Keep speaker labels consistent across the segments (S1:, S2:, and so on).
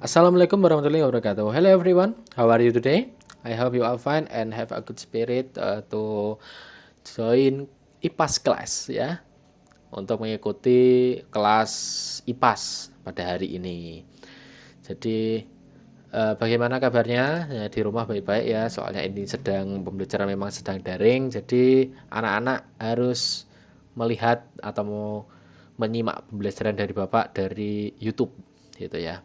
S1: Assalamualaikum warahmatullahi wabarakatuh. Hello everyone, how are you today? I hope you are fine and have a good spirit to join IPAS class ya, untuk mengikuti kelas IPAS pada hari ini. Jadi bagaimana kabarnya? Ya, di rumah baik-baik ya, soalnya ini sedang pembelajaran memang sedang daring, jadi anak-anak harus melihat atau mau menyimak pembelajaran dari Bapak dari YouTube gitu ya.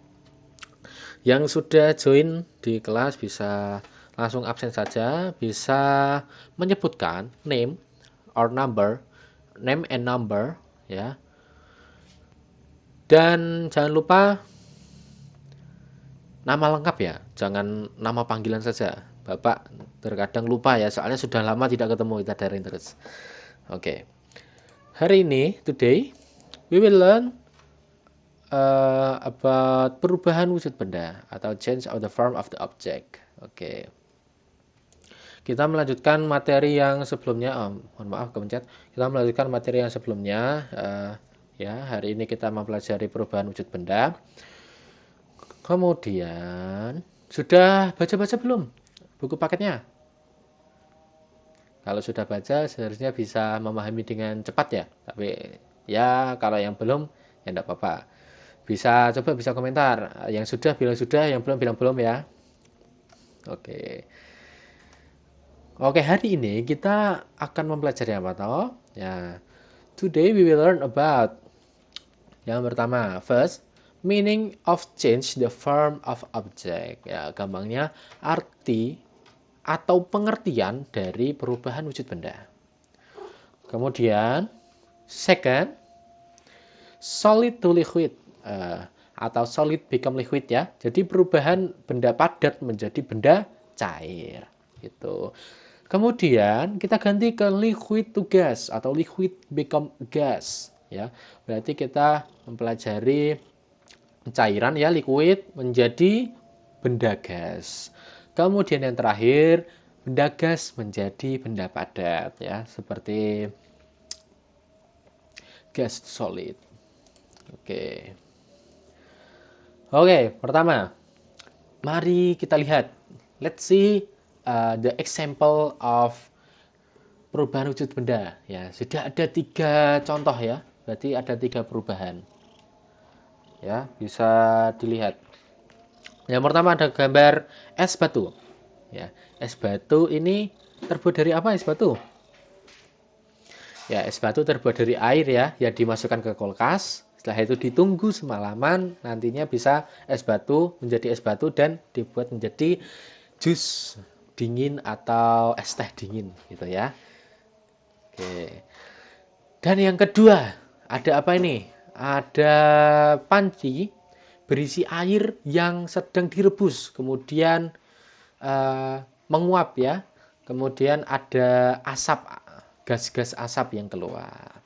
S1: Yang sudah join di kelas bisa langsung absen saja, bisa menyebutkan name and number ya. Dan jangan lupa nama lengkap ya, jangan nama panggilan saja. Bapak terkadang lupa ya, soalnya sudah lama tidak ketemu, kita daring terus. Oke. Hari ini today we will learn about perubahan wujud benda atau change of the form of the object. Oke. Kita melanjutkan materi yang sebelumnya. Mohon maaf kepencet. Kita melanjutkan materi yang sebelumnya. Ya, hari ini kita mempelajari perubahan wujud benda. Kemudian sudah baca-baca belum buku paketnya? Kalau sudah baca, seharusnya bisa memahami dengan cepat ya. Tapi ya kalau yang belum, ya enggak apa-apa. Bisa komentar. Yang sudah bilang sudah, yang belum bilang belum ya. Oke. Oke, hari ini kita akan mempelajari apa toh? Ya, today we will learn about yang pertama, first, meaning of change the form of object. Ya, gampangnya arti atau pengertian dari perubahan wujud benda. Kemudian, second, solid to liquid atau solid become liquid ya. Jadi perubahan benda padat menjadi benda cair gitu. Kemudian kita ganti ke liquid to gas atau liquid become gas ya. Berarti kita mempelajari cairan ya, liquid menjadi benda gas. Kemudian yang terakhir, benda gas menjadi benda padat ya, seperti gas solid. Oke. Oke, pertama, mari kita lihat. Let's see the example of perubahan wujud benda. Ya, sudah ada 3 contoh ya. Berarti ada 3 perubahan. Ya, bisa dilihat. Yang pertama ada gambar es batu. Ya, es batu ini terbuat dari apa es batu? Ya, es batu terbuat dari air ya dimasukkan ke kulkas. Setelah itu ditunggu semalaman, nantinya bisa es batu menjadi es batu dan dibuat menjadi jus dingin atau es teh dingin gitu ya. Oke. Dan yang kedua, ada apa ini? Ada panci berisi air yang sedang direbus, kemudian menguap ya. Kemudian ada asap, gas-gas asap yang keluar.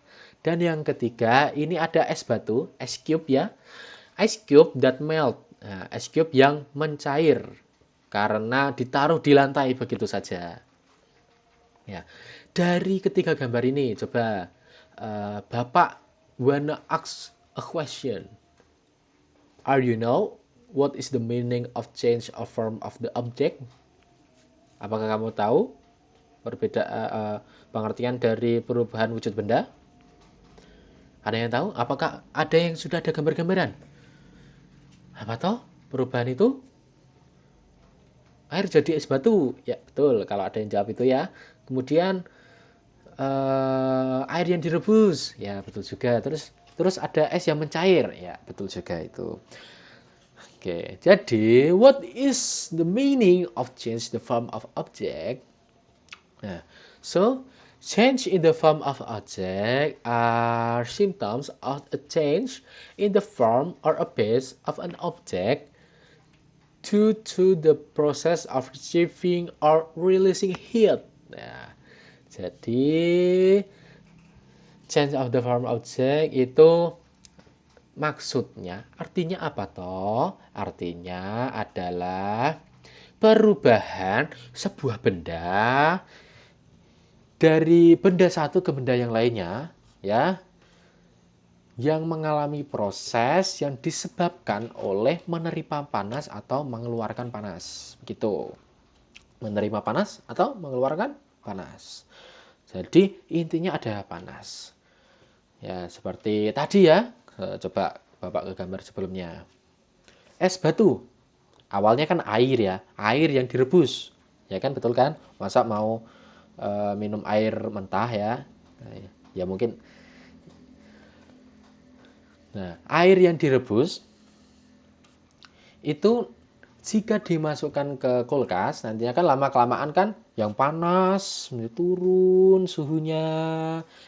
S1: Dan yang ketiga, ini ada es batu, es cube ya. Ice cube that melt. Nah, es cube yang mencair karena ditaruh di lantai begitu saja. Ya. Dari ketiga gambar ini, coba Bapak wanna ask a question. Are you know what is the meaning of change of form of the object? Apakah kamu tahu pengertian dari perubahan wujud benda? Ada yang tahu? Apakah ada yang sudah ada gambar-gambaran? Apa toh perubahan itu? Air jadi es batu. Ya, betul. Kalau ada yang jawab itu ya. Kemudian air yang direbus. Ya, betul juga. Terus ada es yang mencair. Ya, betul juga itu. Oke, jadi what is the meaning of change the form of object? Nah, so change in the form of object are symptoms of a change in the form or appearance of an object due to the process of receiving or releasing heat. Nah, jadi change of the form object itu maksudnya artinya apa toh? Artinya adalah perubahan sebuah benda dari benda satu ke benda yang lainnya ya, yang mengalami proses yang disebabkan oleh menerima panas atau mengeluarkan panas. Begitu. Menerima panas atau mengeluarkan panas. Jadi intinya ada panas. Ya, seperti tadi ya. Coba Bapak ke gambar sebelumnya. Es batu. Awalnya kan air ya. Air yang direbus. Ya kan, betul kan? Masa mau minum air mentah ya. Ya mungkin. Nah, air yang direbus itu jika dimasukkan ke kulkas, nantinya kan lama-kelamaan kan yang panas turun suhunya.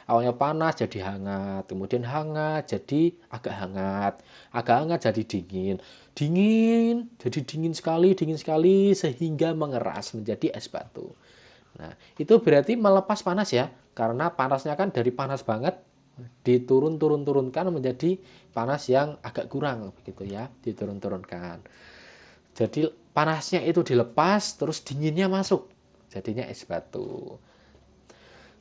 S1: Awalnya panas jadi hangat, kemudian hangat jadi agak hangat jadi dingin. Dingin jadi dingin sekali sehingga mengeras menjadi es batu. Nah, itu berarti melepas panas ya, karena panasnya kan dari panas banget diturunkan menjadi panas yang agak kurang begitu ya, diturunkan. Jadi panasnya itu dilepas, terus dinginnya masuk, jadinya es batu.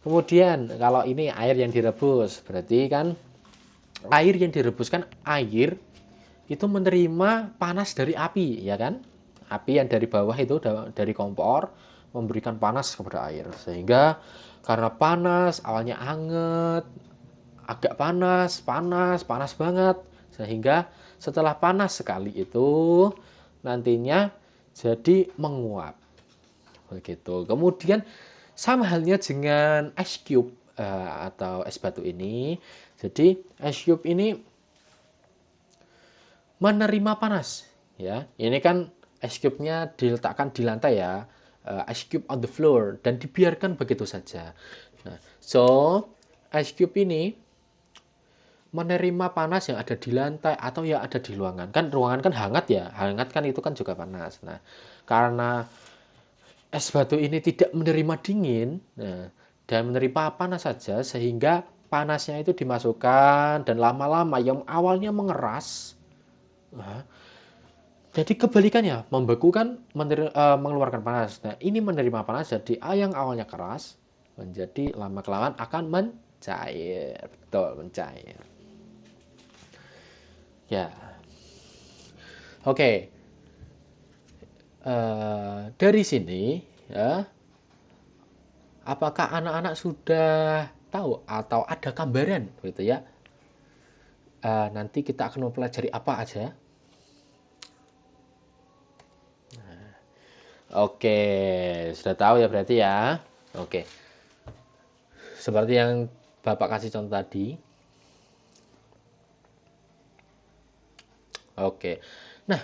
S1: Kemudian kalau ini air yang direbus, berarti kan air yang direbus kan air itu menerima panas dari api, ya kan? Api yang dari bawah itu dari kompor memberikan panas kepada air, sehingga karena panas awalnya anget, agak panas banget, sehingga setelah panas sekali itu nantinya jadi menguap begitu. Kemudian sama halnya dengan ice cube atau es batu ini. Jadi ice cube ini menerima panas ya. Ini kan ice cube-nya diletakkan di lantai ya. Ice cube on the floor dan dibiarkan begitu saja. Nah, so ice cube ini menerima panas yang ada di lantai atau yang ada di ruangan. Kan ruangan kan hangat ya. Hangat kan itu kan juga panas. Nah, karena es batu ini tidak menerima dingin, nah, dan menerima panas saja sehingga panasnya itu dimasukkan dan lama-lama yang awalnya mengeras, nah, jadi kebalikannya membeku kan mengeluarkan panas. Nah, ini menerima panas jadi yang awalnya keras menjadi lama-kelamaan akan mencair. Betul, mencair. Ya. Oke. Dari sini ya, apakah anak-anak sudah tahu atau ada gambaran gitu ya? Nanti kita akan mempelajari apa aja. Oke, sudah tahu ya berarti ya. Oke, seperti yang Bapak kasih contoh tadi. Oke, nah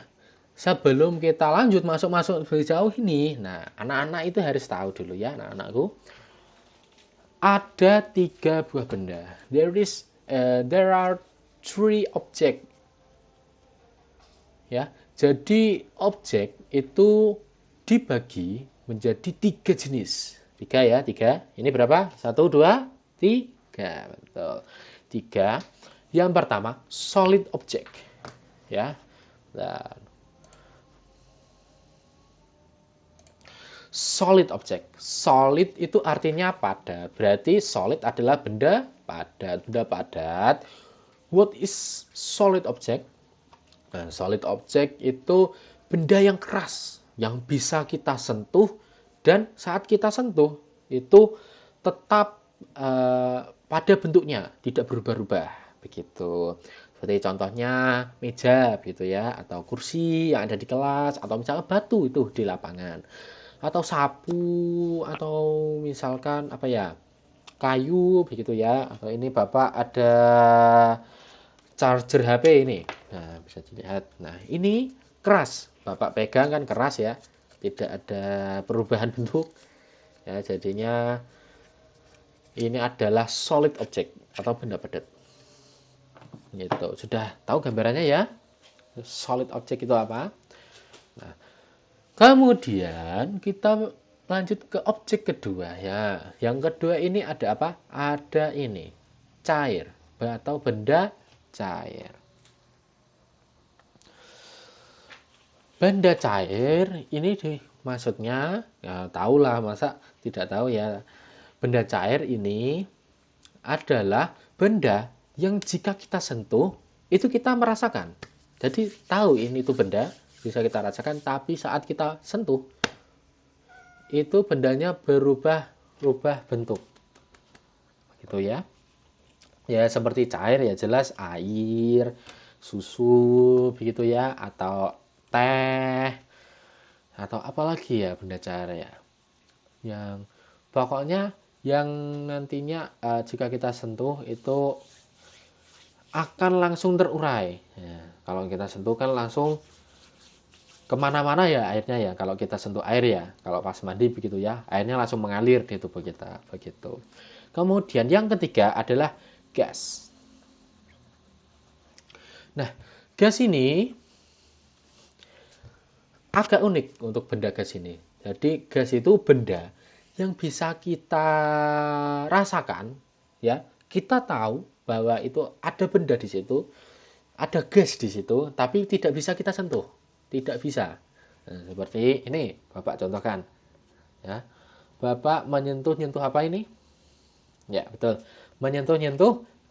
S1: sebelum kita lanjut masuk lebih jauh ini, nah anak-anak itu harus tahu dulu ya, anak-anakku. Ada 3 buah benda. There are 3 object. Ya, jadi objek itu dibagi menjadi 3 jenis. 3 ya, 3. Ini berapa? 1, 2, 3. Betul. 3. Yang pertama, solid object. Ya. Dan solid object. Solid itu artinya padat. Berarti solid adalah benda padat. Benda padat. What is solid object? Nah, solid object itu benda yang keras, yang bisa kita sentuh, dan saat kita sentuh itu tetap pada bentuknya, tidak berubah-ubah. Begitu. Seperti contohnya meja gitu ya, atau kursi yang ada di kelas, atau misalnya batu itu di lapangan. Atau sapu, atau misalkan apa ya, kayu begitu ya. Atau ini Bapak ada charger HP ini. Nah, bisa dilihat. Nah, ini keras. Bapak pegang kan keras ya. Tidak ada perubahan bentuk. Ya, jadinya ini adalah solid object atau benda padat. Gitu. Sudah tahu gambarannya ya? Solid object itu apa? Nah, kemudian kita lanjut ke objek kedua ya. Yang kedua ini ada apa? Ada ini, cair atau benda cair. Benda cair ini maksudnya ya tahulah, masa tidak tahu ya. Benda cair ini adalah benda yang jika kita sentuh itu kita merasakan. Jadi tahu ini itu benda bisa kita rasakan, tapi saat kita sentuh itu bendanya berubah bentuk. Gitu ya. Ya seperti cair ya jelas air, susu begitu ya, atau teh, atau apalagi ya benda cair ya. Yang pokoknya yang nantinya jika kita sentuh itu akan langsung terurai. Ya, kalau kita sentuh kan langsung kemana-mana ya airnya ya. Kalau kita sentuh air ya, kalau pas mandi begitu ya, airnya langsung mengalir di tubuh kita begitu. Kemudian yang ketiga adalah gas. Nah, gas ini agak unik untuk benda gas ini. Jadi gas itu benda yang bisa kita rasakan, ya. Kita tahu bahwa itu ada benda di situ, ada gas di situ, tapi tidak bisa kita sentuh, tidak bisa. Nah, seperti ini, Bapak contohkan, ya. Bapak menyentuh apa ini? Ya, betul. Menyentuh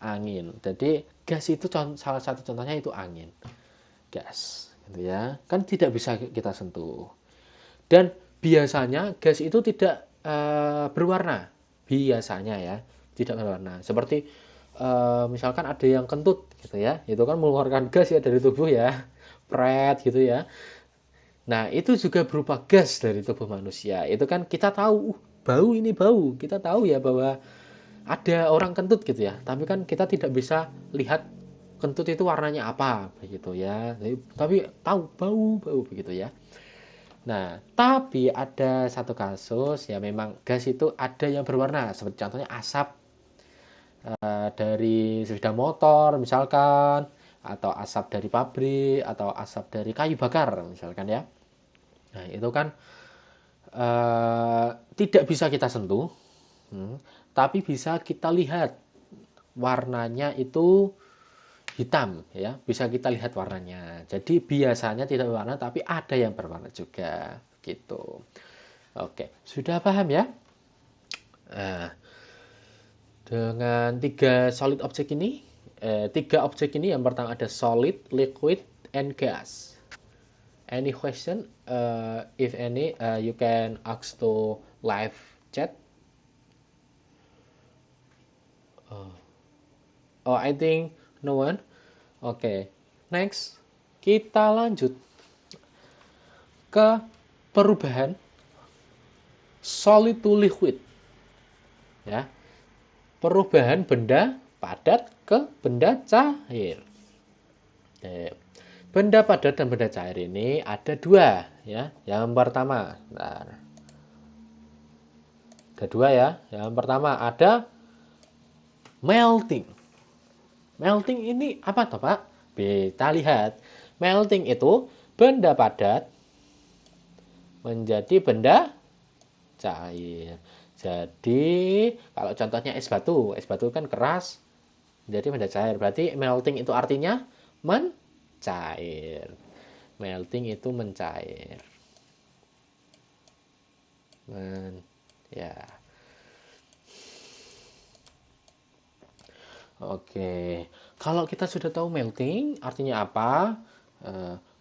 S1: angin. Jadi gas itu salah satu contohnya itu angin. Gas, gitu ya. Kan tidak bisa kita sentuh. Dan biasanya gas itu tidak berwarna. Biasanya ya, tidak berwarna. Seperti misalkan ada yang kentut gitu ya. Itu kan mengeluarkan gas ya dari tubuh ya. Pret gitu ya. Nah, itu juga berupa gas dari tubuh manusia. Itu kan kita tahu, bau ini bau. Kita tahu ya bahwa ada orang kentut gitu ya. Tapi kan kita tidak bisa lihat kentut itu warnanya apa begitu ya. Tapi tahu bau begitu ya. Nah, tapi ada satu kasus ya memang gas itu ada yang berwarna. Seperti contohnya asap dari sepeda motor misalkan, atau asap dari pabrik, atau asap dari kayu bakar misalkan ya. Nah, itu kan tidak bisa kita sentuh, tapi bisa kita lihat warnanya itu hitam ya, bisa kita lihat warnanya. Jadi biasanya tidak berwarna tapi ada yang berwarna juga gitu. Oke, sudah paham ya? Nah, dengan tiga objek ini yang pertama ada solid, liquid, and gas. Any question? If any, you can ask to live chat. Oh, I think no one. Oke, next kita lanjut ke perubahan solid to liquid. Ya, perubahan benda padat ke benda cair. Oke. Benda padat dan benda cair ini ada dua ya. Yang pertama, ada dua ya. Yang pertama ada melting. Melting ini apa toh Pak? Kita lihat. Melting itu benda padat menjadi benda cair. Jadi kalau contohnya es batu kan keras menjadi benda cair. Berarti melting itu artinya mencair. Melting itu mencair. Ya. Oke. Kalau kita sudah tahu melting artinya apa?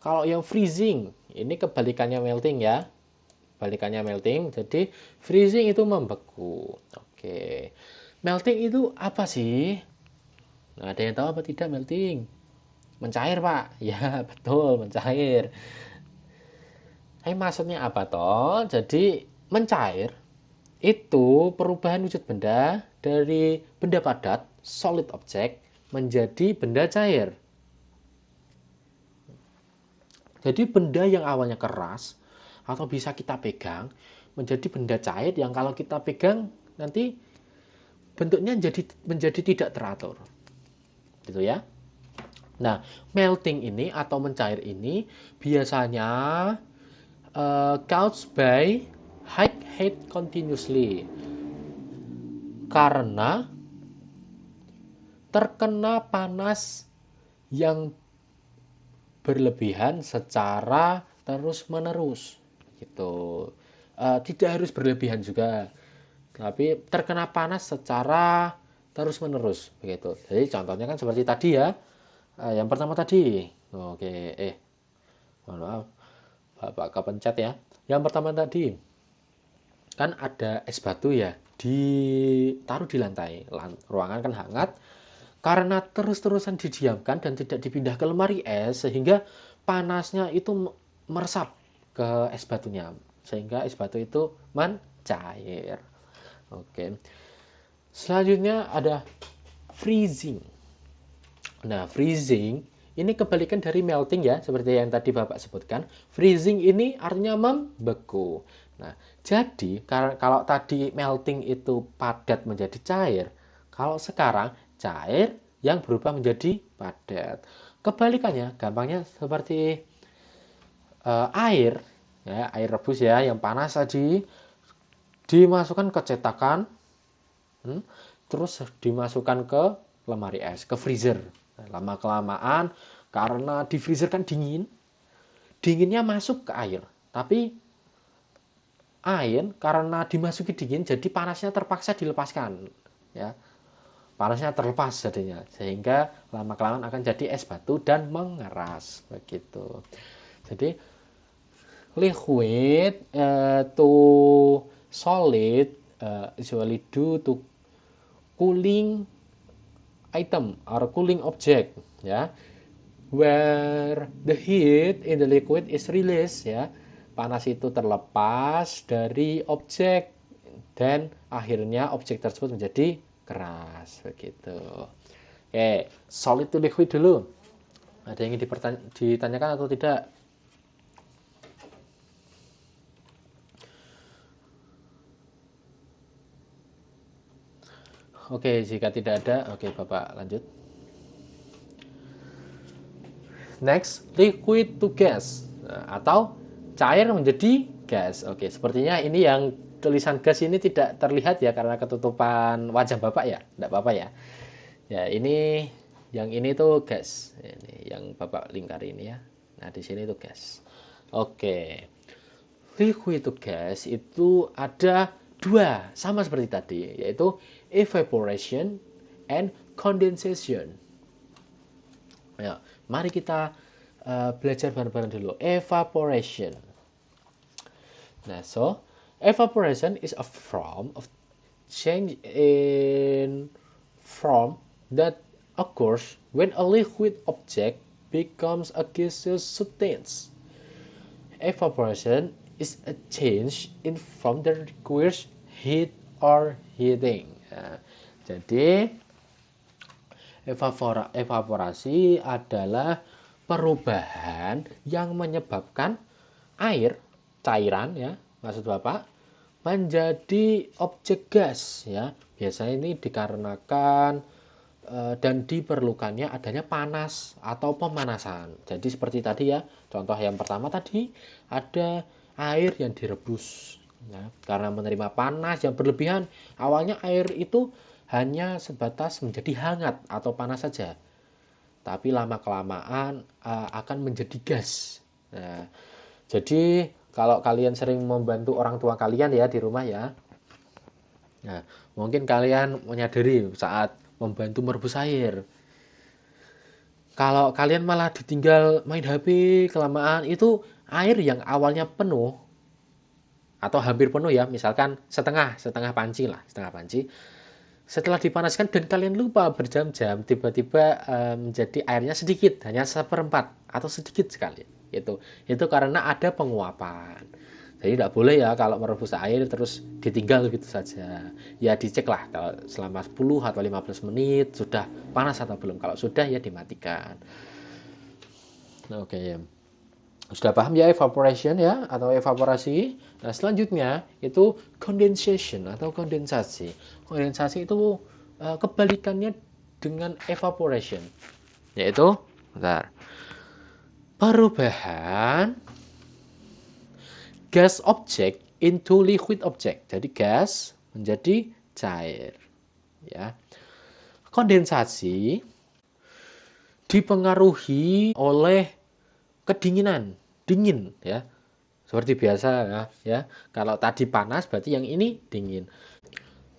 S1: Kalau yang freezing, ini kebalikannya melting ya. Balikannya melting. Jadi freezing itu membeku. Oke. Melting itu apa sih? Nah, ada yang tahu apa tidak melting? Mencair, Pak. Ya, betul, mencair. Maksudnya apa toh? Jadi mencair itu perubahan wujud benda dari benda padat, solid object, menjadi benda cair. Jadi benda yang awalnya keras atau bisa kita pegang menjadi benda cair yang kalau kita pegang nanti bentuknya menjadi tidak teratur. Gitu ya. Nah, melting ini atau mencair ini biasanya caused by high heat continuously. Karena terkena panas yang berlebihan secara terus-menerus gitu. Tidak harus berlebihan juga, tapi terkena panas secara terus-menerus begitu. Jadi contohnya kan seperti tadi ya. Yang pertama tadi. Oke, mohon maaf. Bapak kepencet ya. Yang pertama tadi kan ada es batu ya, ditaruh di lantai. Ruangan kan hangat karena terus-terusan didiamkan dan tidak dipindah ke lemari es sehingga panasnya itu meresap ke es batunya sehingga es batu itu mencair. Oke. Selanjutnya ada freezing. Nah, freezing ini kebalikan dari melting ya, seperti yang tadi Bapak sebutkan. Freezing ini artinya membeku. Nah, jadi kalau tadi melting itu padat menjadi cair, kalau sekarang cair yang berubah menjadi padat. Kebalikannya, gampangnya seperti air, ya, air rebus ya, yang panas tadi dimasukkan ke cetakan, terus dimasukkan ke lemari es, ke freezer. Lama kelamaan karena di freezer kan dingin, dinginnya masuk ke air, tapi air karena dimasuki dingin jadi panasnya terpaksa dilepaskan, ya, panasnya terlepas jadinya sehingga lama kelamaan akan jadi es batu dan mengeras begitu. Jadi liquid to solid usually due to cooling item or cooling object, ya, where the heat in the liquid is released, ya, panas itu terlepas dari objek dan akhirnya objek tersebut menjadi keras begitu. Oke, solid to liquid dulu. Ada yang ingin ditanyakan atau tidak? Oke, jika tidak ada, oke Bapak lanjut. Next, liquid to gas, atau cair menjadi gas. Oke, sepertinya ini yang tulisan gas ini tidak terlihat ya karena ketutupan wajah Bapak ya, tidak apa-apa ya. Ya, ini yang ini tuh gas. Ini yang Bapak lingkari ini ya. Nah, di sini tuh gas. Oke. Liquid to gas itu ada dua, sama seperti tadi, yaitu evaporation and condensation. Ya, mari kita belajar bareng-bareng dulu. Evaporation. Nah, so evaporation is a form of change in form that occurs when a liquid object becomes a gaseous substance. Evaporation is a change in form that requires heat or heating. Nah, jadi evaporasi adalah perubahan yang menyebabkan air, cairan ya, maksud Bapak, menjadi objek gas ya. Biasanya ini dikarenakan dan diperlukannya adanya panas atau pemanasan. Jadi seperti tadi ya, contoh yang pertama tadi ada air yang direbus. Ya, karena menerima panas yang berlebihan, awalnya air itu hanya sebatas menjadi hangat atau panas saja. Tapi lama-kelamaan akan menjadi gas. Nah, jadi kalau kalian sering membantu orang tua kalian ya di rumah ya, nah, mungkin kalian menyadari saat membantu merebus air, kalau kalian malah ditinggal main HP kelamaan, itu air yang awalnya penuh atau hampir penuh ya, misalkan setengah panci lah, setengah panci, setelah dipanaskan dan kalian lupa berjam-jam, tiba-tiba menjadi airnya sedikit, hanya seperempat atau sedikit sekali. Itu karena ada penguapan. Jadi tidak boleh ya kalau merebus air terus ditinggal gitu saja. Ya dicek lah kalau selama 10 atau 15 menit sudah panas atau belum. Kalau sudah ya dimatikan. Oke ya. Sudah paham ya evaporation ya atau evaporasi. Nah, selanjutnya itu condensation atau kondensasi. Kondensasi itu kebalikannya dengan evaporation. Yaitu perubahan gas object into liquid object. Jadi gas menjadi cair. Ya. Kondensasi dipengaruhi oleh kedinginan, dingin ya. Seperti biasa ya. Kalau tadi panas berarti yang ini dingin.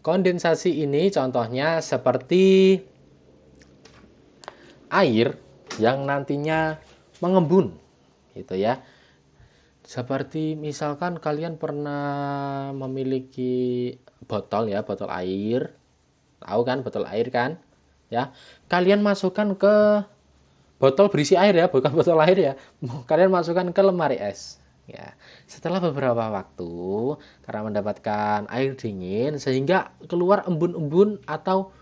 S1: Kondensasi ini contohnya seperti air yang nantinya mengembun, gitu ya. Seperti misalkan kalian pernah memiliki botol ya, botol air. Tahu kan botol air kan? Ya. Kalian masukkan ke botol berisi air ya, bukan botol air ya. Kalian masukkan ke lemari es. Ya. Setelah beberapa waktu, karena mendapatkan air dingin sehingga keluar embun-embun atau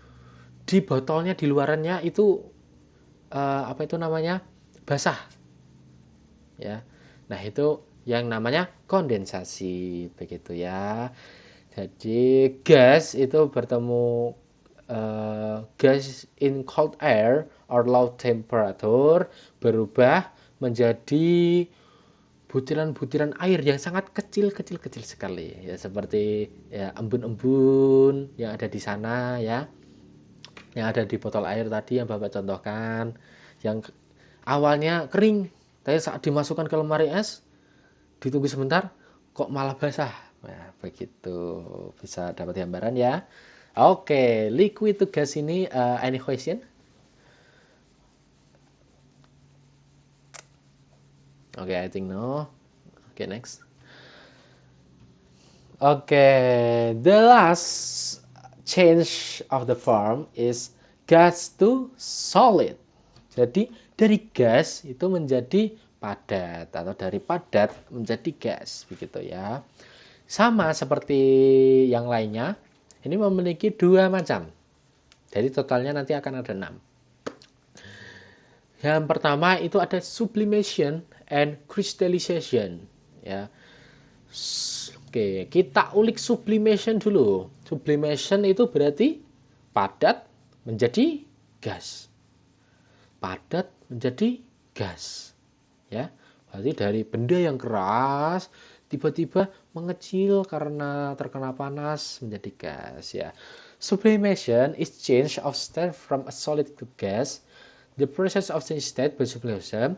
S1: di botolnya di luarannya itu apa itu namanya? Basah. Ya. Nah, itu yang namanya kondensasi begitu ya. Jadi gas itu bertemu gas in cold air or low temperature berubah menjadi butiran-butiran air yang sangat kecil sekali ya, seperti ya embun-embun yang ada di sana ya, yang ada di botol air tadi yang Bapak contohkan, yang awalnya kering tapi saat dimasukkan ke lemari es ditunggu sebentar kok malah basah. Nah, begitu. Bisa dapat gambaran ya. Oke, liquid to gas ini any question? Oke, I think no. Oke, next. Oke, the last change of the form is gas to solid. Jadi dari gas itu menjadi padat atau dari padat menjadi gas begitu ya. Sama seperti yang lainnya, ini memiliki dua macam. Jadi totalnya nanti akan ada 6. Yang pertama itu ada sublimation and crystallization ya. Oke, kita ulik sublimation dulu. Sublimation itu berarti padat menjadi gas. Padat menjadi gas. Ya. Berarti dari benda yang keras tiba-tiba mengecil karena terkena panas menjadi gas ya. Sublimation is change of state from a solid to gas. The process of change state by sublimation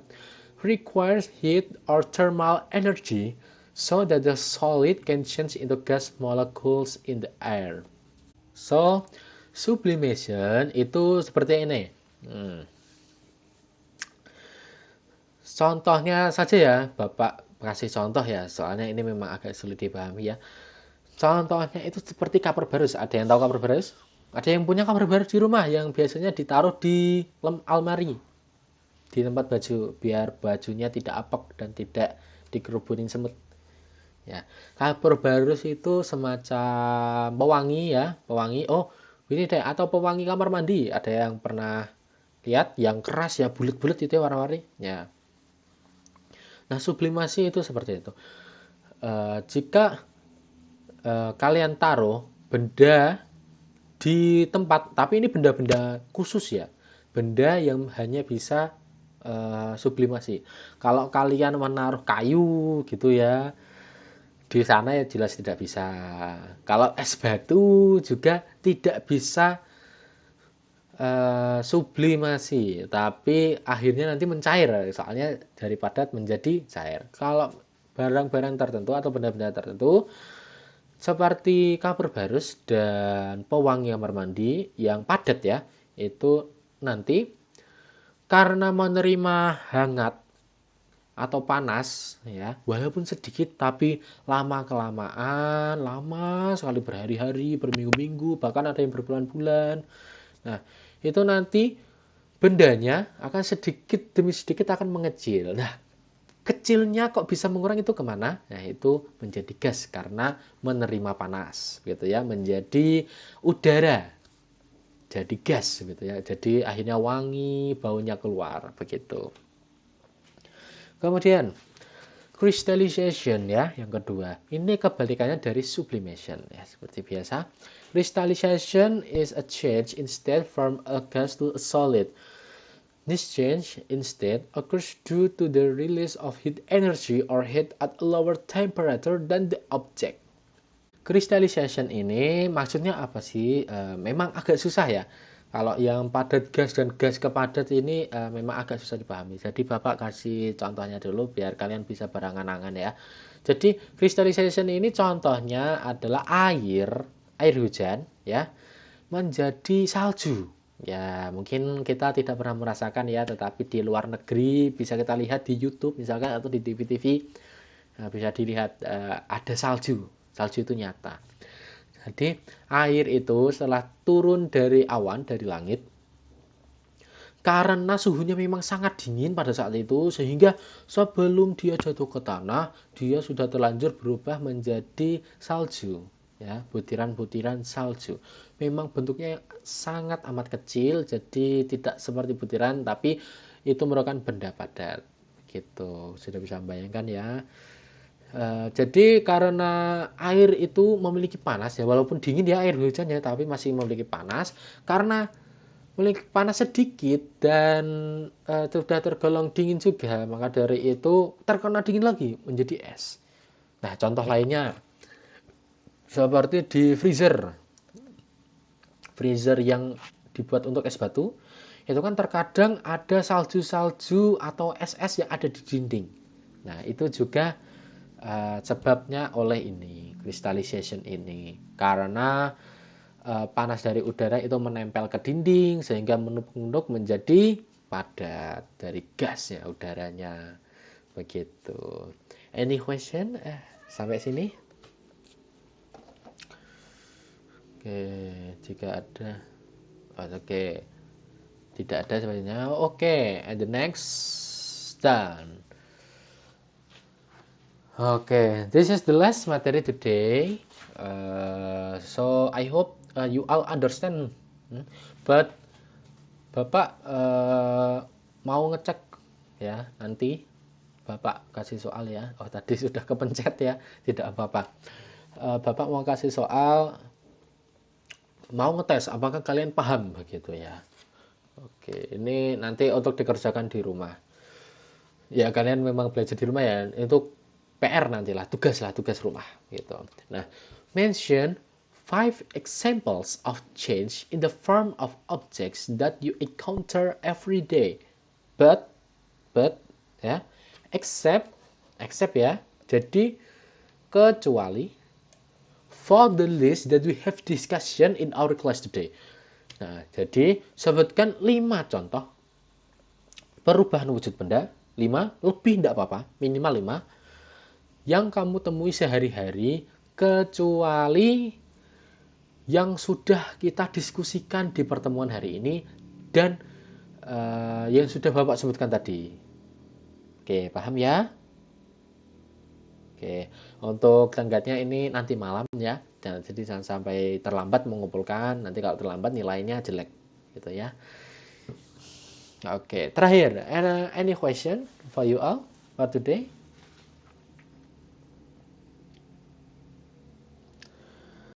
S1: requires heat or thermal energy so that the solid can change into gas molecules in the air. So, sublimation itu seperti ini. Contohnya saja ya, Bapak kasih contoh ya, soalnya ini memang agak sulit dipahami ya. Contohnya itu seperti cover barus. Ada yang tahu cover barus? Ada yang punya cover barus di rumah yang biasanya ditaruh di almari, di tempat baju, biar bajunya tidak apek dan tidak dikerubunin semut. Ya, cover barus itu semacam pewangi ya, pewangi. Oh, ini deh, atau pewangi kamar mandi. Ada yang pernah lihat yang keras ya, bulat-bulat itu ya warna-warni. Ya. Nah, sublimasi itu seperti itu. Jika kalian taruh benda di tempat, tapi ini benda-benda khusus ya, benda yang hanya bisa sublimasi. Kalau kalian menaruh kayu gitu ya, di sana ya jelas tidak bisa. Kalau es batu juga tidak bisa sublimasi, tapi akhirnya nanti mencair, soalnya dari padat menjadi cair. Kalau barang-barang tertentu atau benda-benda tertentu seperti cover barus dan pewangi kamar mandi yang padat ya, itu nanti karena menerima hangat atau panas ya, walaupun sedikit tapi lama kelamaan, lama sekali, berhari-hari, berminggu-minggu, bahkan ada yang berbulan-bulan. Nah, itu nanti bendanya akan sedikit demi sedikit akan mengecil. Nah, kecilnya kok bisa mengurang itu kemana? Nah, itu menjadi gas karena menerima panas, gitu ya, menjadi udara, jadi gas, gitu ya. Jadi akhirnya wangi, baunya keluar, begitu. Kemudian crystallization ya, yang kedua. Ini kebalikannya dari sublimation ya, seperti biasa. Crystallization is a change in state from a gas to a solid. This change instead occurs due to the release of heat energy or heat at a lower temperature than the object. Crystallization ini maksudnya apa sih? Memang agak susah ya. Kalau yang padat gas dan gas ke padat ini memang agak susah dipahami. Jadi Bapak kasih contohnya dulu biar kalian bisa berangan-angan ya. Jadi crystallization ini contohnya adalah air air hujan ya menjadi salju. Ya, mungkin kita tidak pernah merasakan ya, tetapi di luar negeri bisa kita lihat di YouTube misalkan atau di TV-TV bisa dilihat ada salju. Salju itu nyata. Jadi, air itu setelah turun dari awan, dari langit, karena suhunya memang sangat dingin pada saat itu, sehingga sebelum dia jatuh ke tanah, dia sudah terlanjur berubah menjadi salju. Ya, butiran-butiran salju. Memang bentuknya sangat amat kecil, jadi tidak seperti butiran, tapi itu merupakan benda padat. Gitu, sudah bisa membayangkan ya. Jadi karena air itu memiliki panas ya, walaupun dingin ya air hujan ya, tapi masih memiliki panas. Karena memiliki panas sedikit dan sudah tergolong dingin juga, maka dari itu terkena dingin lagi menjadi es. Nah, contoh lainnya seperti di freezer. Freezer yang dibuat untuk es batu, itu kan terkadang ada salju-salju atau es-es yang ada di dinding. Nah, itu juga sebabnya oleh ini, crystallization ini. Karena panas dari udara itu menempel ke dinding sehingga menumpuk-numpuk menjadi padat dari gas ya udaranya. Begitu. Any question? Sampai sini? Oke, jika ada. Oke. Tidak ada sebenarnya. Oke, and the next done. Okay, this is the last material today. So I hope you all understand. But Bapak mau ngecek ya nanti Bapak kasih soal ya. Oh tadi sudah kepencet ya, tidak apa-apa. Bapak mau kasih soal, mau ngetes apakah kalian paham begitu ya. Oke, ini nanti untuk dikerjakan di rumah. Ya kalian memang belajar di rumah ya, itu PR nantilah, tugas rumah gitu. Nah, mention 5 examples of change in the form of objects that you encounter every day. But ya, except ya. Jadi kecuali for the list that we have discussion in our class today. Nah, jadi sebutkan 5 contoh perubahan wujud benda, 5 lebih tidak apa-apa, minimal 5 yang kamu temui sehari-hari kecuali yang sudah kita diskusikan di pertemuan hari ini dan yang sudah Bapak sebutkan tadi. Oke, paham ya? Oke, untuk tenggatnya ini nanti malam ya. Jadi jangan sampai terlambat mengumpulkan, nanti kalau terlambat nilainya jelek gitu ya. Oke, terakhir, any question for you all for today?